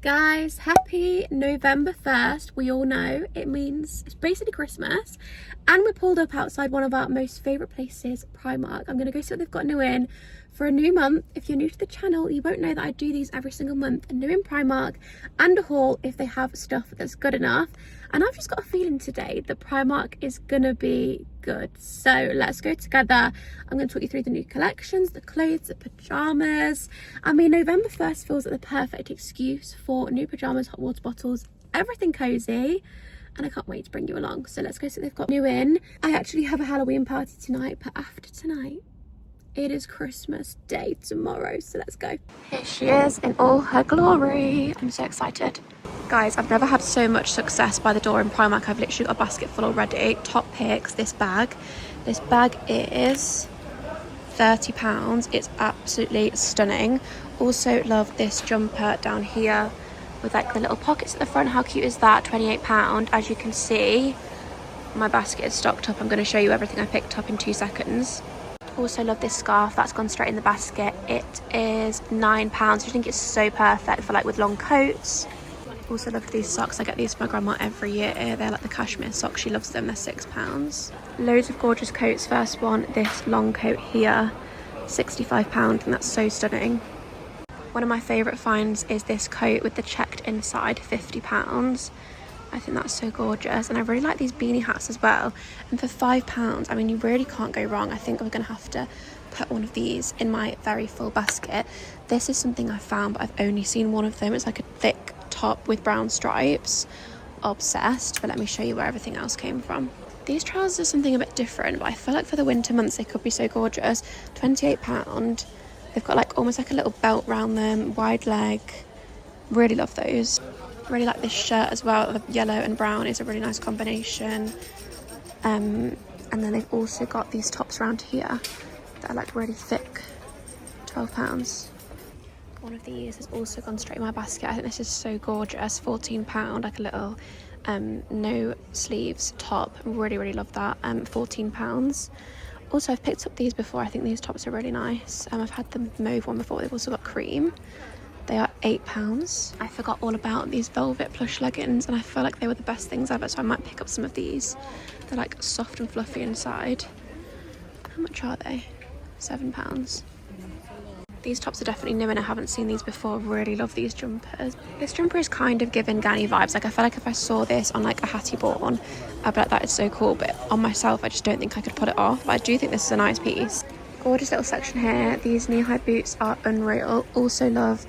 Guys, happy November 1st. We all know it means it's basically Christmas, and we're pulled up outside one of our most favourite places, Primark. I'm going to go see what they've got new in for a new month. If you're new to the channel, you won't know that I do these every single month, a new in Primark and a haul if they have stuff that's good enough. And I've just got a feeling today that Primark is going to be good. So let's go together. I'm going to talk you through the new collections, the clothes, the pyjamas. I mean, November 1st feels like the perfect excuse for new pyjamas, hot water bottles, everything cozy. And I can't wait to bring you along. So let's go see what they've got new in. I actually have a Halloween party tonight, but after tonight, it is Christmas Day tomorrow. So let's go. Here she is in all her glory. I'm so excited. Guys, I've never had so much success by the door in Primark. I've literally got a basket full already. Top picks, this bag. This bag is £30. It's absolutely stunning. Also love this jumper down here with like the little pockets at the front. How cute is that? £28. As you can see, my basket is stocked up. I'm going to show you everything I picked up in 2 seconds. Also love this scarf. That's gone straight in the basket. It is £9. I think it's so perfect for like with long coats. Also love these socks. I get these for my grandma every year. They're like the cashmere socks. She loves them. They're £6. Loads of gorgeous coats. First one, this long coat here, £65, and that's so stunning. One of my favourite finds is this coat with the checked inside, £50. I think that's so gorgeous, and I really like these beanie hats as well. And for £5, I mean, you really can't go wrong. I think I'm going to have to put one of these in my very full basket. This is something I found, but I've only seen one of them. It's like a thick top with brown stripes. Obsessed. But let me show you where everything else came from. These trousers are something a bit different, but I feel like for the winter months they could be so gorgeous. £28. They've got like almost like a little belt around them, wide leg. Really love those. Really like this shirt as well. The yellow and brown is a really nice combination. And then they've also got these tops around here that are like really thick. £12. One of these has also gone straight in my basket. I think this is so gorgeous. £14, like a little no sleeves top. Really love that. £14. Also, I've picked up these before. I think these tops are really nice. I've had the mauve one before. They've also got cream. They are £8. I forgot all about these velvet plush leggings, and I feel like they were the best things ever, so I might pick up some of these. They're like soft and fluffy inside. How much are they? £7. These tops are definitely new and I haven't seen these before. Really love these jumpers. This jumper is kind of giving Ganny vibes. Like I feel like if I saw this on like a Hattie Born, I'd be like, that is so cool. But on myself, I just don't think I could put it off. But I do think this is a nice piece. Gorgeous little section here. These knee-high boots are unreal. Also love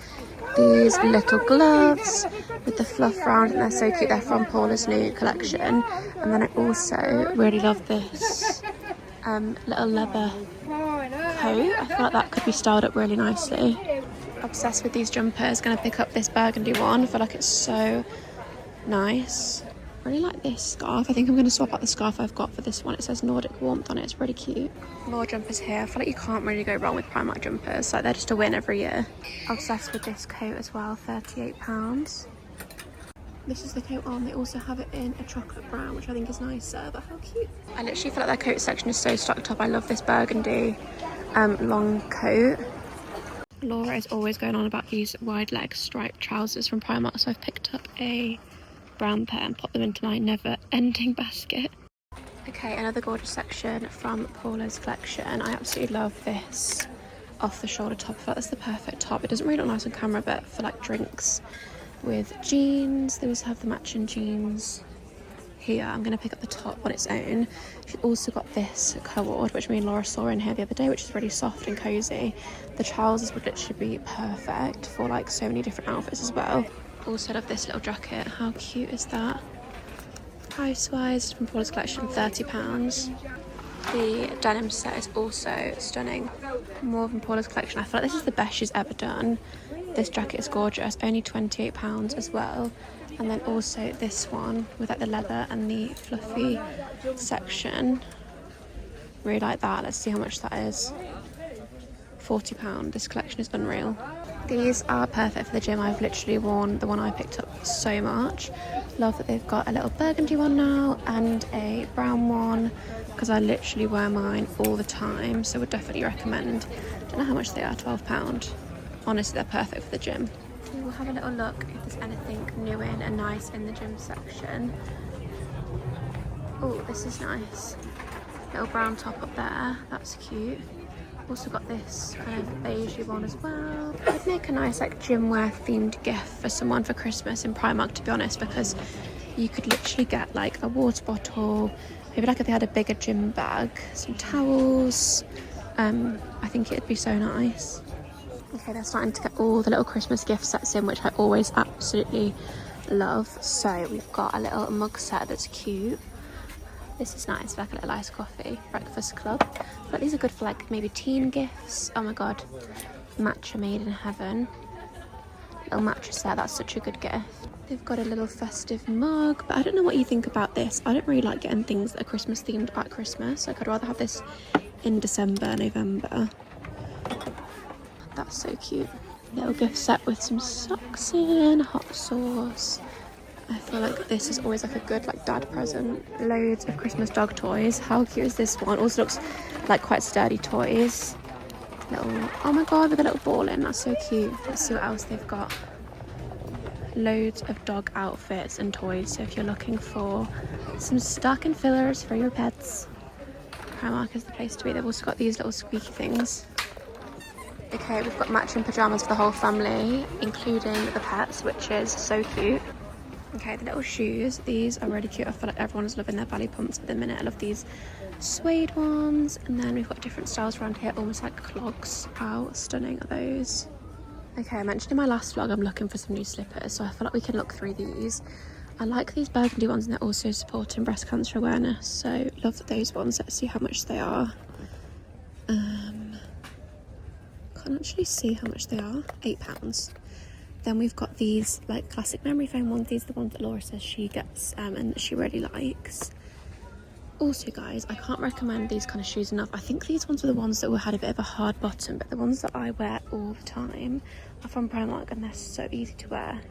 these little gloves with the fluff around, and they're so cute. They're from Paula's new collection. And then I also really love this little leather coat. I feel like that could be styled up really nicely. Obsessed with these jumpers. Gonna pick up this burgundy one. I feel like it's so nice. Really like this scarf. I think I'm going to swap out the scarf I've got for this one. It says Nordic Warmth on it. It's really cute. More jumpers here. I feel like you can't really go wrong with Primark jumpers. Like they're just a win every year. Obsessed with this coat as well. £38. This is the coat on. They also have it in a chocolate brown, which I think is nicer, but how cute. I literally feel like their coat section is so stocked up. I love this burgundy long coat. Laura is always going on about these wide leg striped trousers from Primark, so I've picked up a brown pair and popped them into my never ending basket. Okay, another gorgeous section from Paula's collection. I absolutely love this off the shoulder top. I feel like that's the perfect top. It doesn't really look nice on camera, but for like drinks with jeans. They also have the matching jeans here. I'm going to pick up the top on its own. She's also got this cord, which me and Laura saw in here the other day, which is really soft and cozy. The trousers would literally be perfect for like so many different outfits as well. Also love this little jacket. How cute is that? Price wise from Paula's collection, £30. The denim set is also stunning. More from Paula's collection. I feel like this is the best she's ever done. This jacket is gorgeous, only £28 as well. And then also this one with like the leather and the fluffy section. Really like that. Let's see how much that is. £40. This collection is unreal. These are perfect for the gym. I've literally worn the one I picked up so much. Love that they've got a little burgundy one now and a brown one, because I literally wear mine all the time, so would definitely recommend. Don't know how much they are, £12. Honestly, they're perfect for the gym. We will have a little look if there's anything new in and nice in the gym section. Oh, this is nice. Little brown top up there, that's cute. Also got this kind of beigey one as well. I'd make a nice like gym wear themed gift for someone for Christmas in Primark, to be honest, because you could literally get like a water bottle, maybe like if they had a bigger gym bag, some towels. I think it'd be so nice. Okay, they're starting to get all the little Christmas gift sets in, which I always absolutely love. So we've got a little mug set that's cute. This is nice for like a little iced coffee breakfast club. But these are good for like maybe teen gifts. Oh my god, matcha made in heaven. Little mattress there, that's such a good gift. They've got a little festive mug, but I don't know what you think about this. I don't really like getting things that are Christmas themed at Christmas. Like I'd rather have this in December, November. That's so cute. Little gift set with some socks in, hot sauce. I feel like this is always like a good like dad present. Loads of Christmas dog toys. How cute is this one? Also looks like quite sturdy toys. Little, oh my god, with a little ball in. That's so cute. Let's see what else they've got. Loads of dog outfits and toys. So if you're looking for some stocking fillers for your pets, Primark is the place to be. They've also got these little squeaky things. Okay, we've got matching pyjamas for the whole family, including the pets, which is so cute. Okay, the little shoes, these are really cute. I feel like everyone's loving their ballet pumps at the minute. I love these suede ones. And then we've got different styles around here, almost like clogs. How stunning are those? Okay, I mentioned in my last vlog I'm looking for some new slippers, so I feel like we can look through these. I like these burgundy ones, and they're also supporting breast cancer awareness, so love those ones. Let's see how much they are. Can't actually see how much they are. £8. Then we've got these like classic memory foam ones. These are the ones that Laura says she gets and that she really likes. Also guys, I can't recommend these kind of shoes enough. I think these ones are the ones that had a bit of a hard bottom, but the ones that I wear all the time are from Primark, and they're so easy to wear.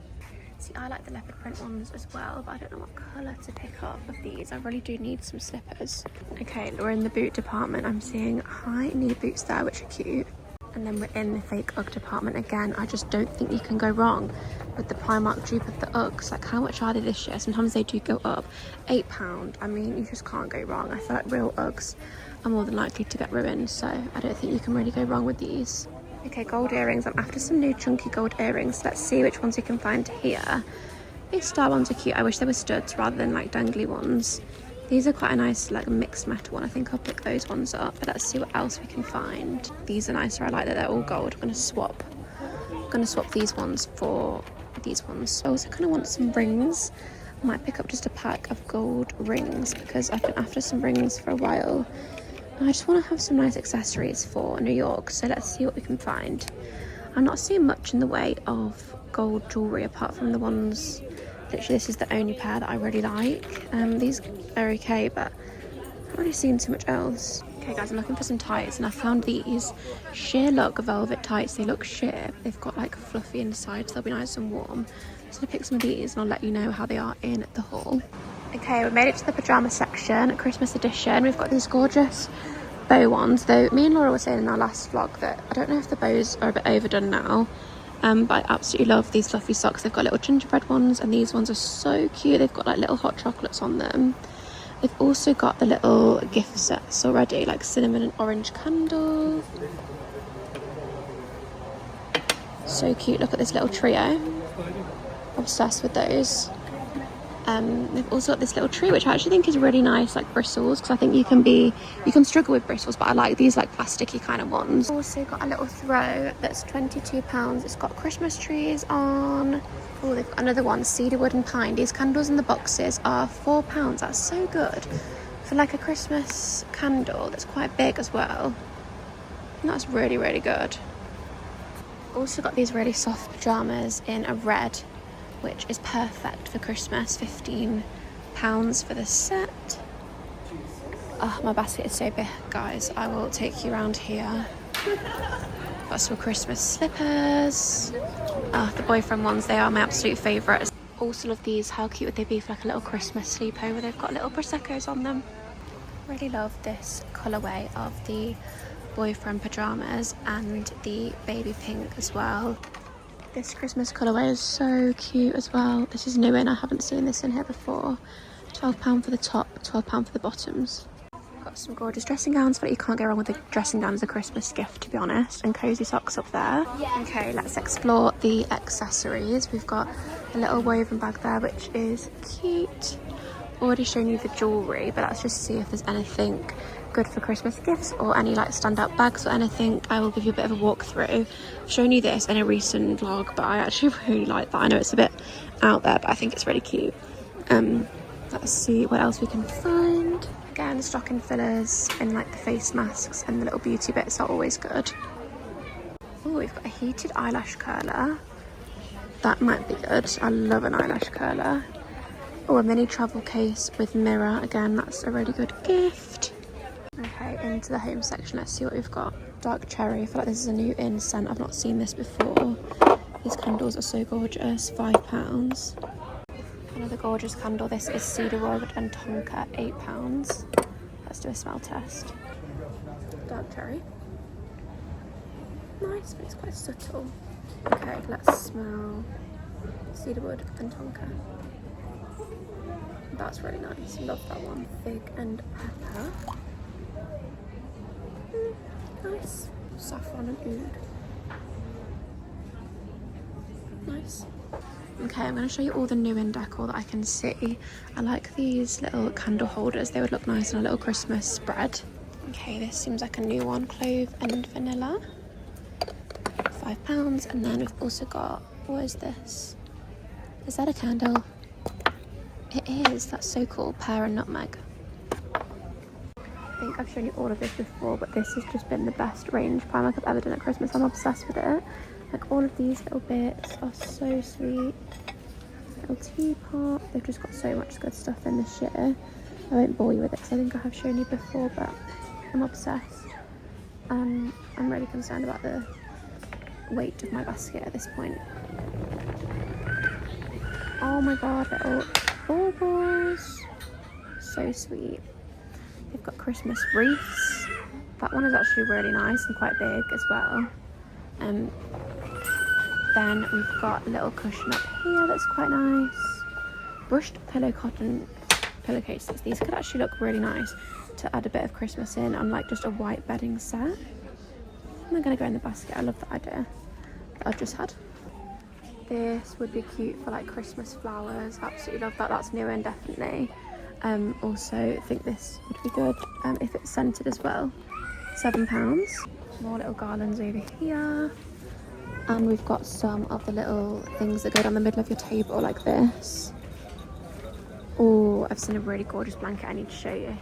See, I like the leopard print ones as well, but I don't know what colour to pick up of these. I really do need some slippers. Okay, we're in the boot department. I'm seeing high knee boots there, which are cute. And then we're in the fake Ugg department again. I just don't think you can go wrong with the Primark dupe of the Uggs. Like, how much are they this year? Sometimes they do go up. £8. I mean, you just can't go wrong. I feel like real Uggs are more than likely to get ruined, so I don't think you can really go wrong with these. Okay, gold earrings. I'm after some new chunky gold earrings. Let's see which ones we can find here. These star ones are cute. I wish they were studs rather than like dangly ones. These are quite a nice like mixed metal one. I think I'll pick those ones up. But let's see what else we can find. These are nicer. I like that they're all gold. I'm gonna swap these ones for these ones. I also kind of want some rings. I might pick up just a pack of gold rings because I've been after some rings for a while. And I just want to have some nice accessories for New York. So let's see what we can find. I'm not seeing much in the way of gold jewellery apart from the ones. Literally, this is the only pair that I really like. These are okay, but I haven't really seen too much else. Okay guys, I'm looking for some tights, and I found these sheer look velvet tights. They look sheer, but they've got like fluffy inside, so they'll be nice and warm. So I'll pick some of these and I'll let you know how they are in the haul. Okay, we made it to the pyjama section, Christmas edition. We've got these gorgeous bow ones, though me and Laura were saying in our last vlog that I don't know if the bows are a bit overdone now. But I absolutely love these fluffy socks. They've got little gingerbread ones, and these ones are so cute. They've got like little hot chocolates on them. They've also got the little gift sets already, like cinnamon and orange candle. So cute. Look at this little trio. Obsessed with those. They've also got this little tree, which I actually think is really nice, like bristles, because I think you can struggle with bristles, but I like these like plasticky kind of ones. Also got a little throw that's £22. It's got Christmas trees on. Oh, they've got another one, cedar wood and pine. These candles in the boxes are £4. That's so good for like a Christmas candle that's quite big as well. And that's really, really good. Also got these really soft pyjamas in a red, which is perfect for Christmas. £15 for the set. Oh, my basket is so big, guys. I will take you around here. Got some Christmas slippers. Oh, the boyfriend ones, they are my absolute favourites. Also love these. How cute would they be for like a little Christmas sleepover? They've got little Prosecco's on them. Really love this colourway of the boyfriend pyjamas and the baby pink as well. This Christmas colourway is so cute as well. This is new in, I haven't seen this in here before. £12 for the top, £12 for the bottoms. Got some gorgeous dressing gowns, but you can't go wrong with a dressing gown as a Christmas gift, to be honest. And cosy socks up there. Okay, let's explore the accessories. We've got a little woven bag there, which is cute. Already shown you the jewellery, but let's just see if there's anything good for Christmas gifts or any like standout bags or anything. I will give you a bit of a walkthrough. I've shown you this in a recent vlog, but I actually really like that. I know it's a bit out there, but I think it's really cute. Let's see what else we can find. Again, stocking fillers and like the face masks and the little beauty bits are always good. Oh, we've got a heated eyelash curler. That might be good. I love an eyelash curler. Oh, a mini travel case with mirror. Again, that's a really good gift. Okay, into the home section. Let's see what we've got. Dark cherry. I feel like this is a new in scent. I've not seen this before. These candles are so gorgeous. £5. Another gorgeous candle. This is cedarwood and tonka. £8. Let's do a smell test. Dark cherry. Nice, but it's quite subtle. Okay, let's smell cedarwood and tonka. That's really nice. Love that one. Fig and pepper. Nice. Saffron and oud. Nice. Okay, I'm going to show you all the new in decor that I can see. I like these little candle holders. They would look nice on a little Christmas spread. Okay, this seems like a new one. Clove and vanilla. £5. And then we've also got, what is this? Is that a candle? It is. That's so cool. Pear and nutmeg. I think I've shown you all of this before, but this has just been the best range Primark I've ever done at Christmas. I'm obsessed with it. Like all of these little bits are so sweet. Little teapot. They've just got so much good stuff in this year. I won't bore you with it because I think I have shown you before, but I'm obsessed. I'm really concerned about the weight of my basket at this point. Oh my god, little baubles. So sweet. They've got Christmas wreaths. That one is actually really nice and quite big as well. Then we've got a little cushion up here that's quite nice. Brushed pillow cotton pillowcases. These could actually look really nice to add a bit of Christmas in on like just a white bedding set. And they're going to go in the basket. I love that idea that I've just had. This would be cute for like Christmas flowers. Absolutely love that. That's new in, definitely. Also think this would be good if it's scented as well. £7. More little garlands over here. And we've got some of the little things that go down the middle of your table like this. Oh, I've seen a really gorgeous blanket I need to show you.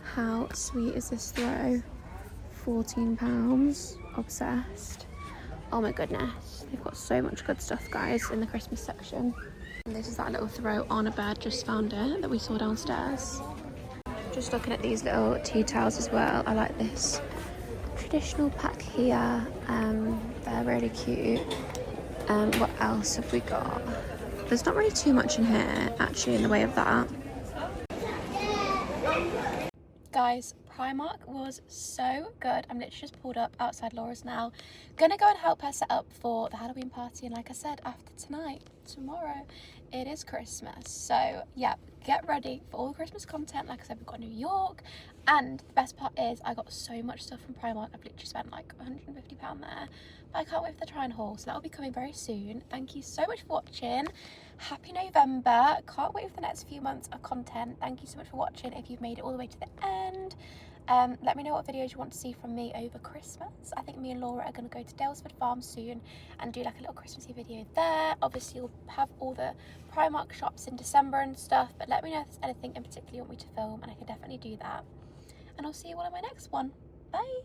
How sweet is this throw? £14. Obsessed. Oh my goodness. They've got so much good stuff, guys, in the Christmas section. And this is that little throw on a bed, just found it, that we saw downstairs. Just looking at these little tea towels as well. I like this traditional pack here. They're really cute. What else have we got? There's not really too much in here actually in the way of that. Guys, Primark was so good. I'm literally just pulled up outside Laura's now. Gonna go and help her set up for the Halloween party, and like I said, after tonight, tomorrow, it is Christmas. So yeah, get ready for all the Christmas content. Like I said, we've got New York, and the best part is I got so much stuff from Primark. I've literally spent like £150 there, but I can't wait for the try and haul, so that'll be coming very soon. Thank you so much for watching. Happy November. Can't wait for the next few months of content. Thank you so much for watching if you've made it all the way to the end. Let me know what videos you want to see from me over Christmas. I think me and Laura are going to go to Dalesford Farm soon and do like a little Christmassy video there. Obviously you'll have all the Primark shops in December and stuff, but let me know if there's anything in particular you want me to film and I can definitely do that. And I'll see you all in my next one. Bye.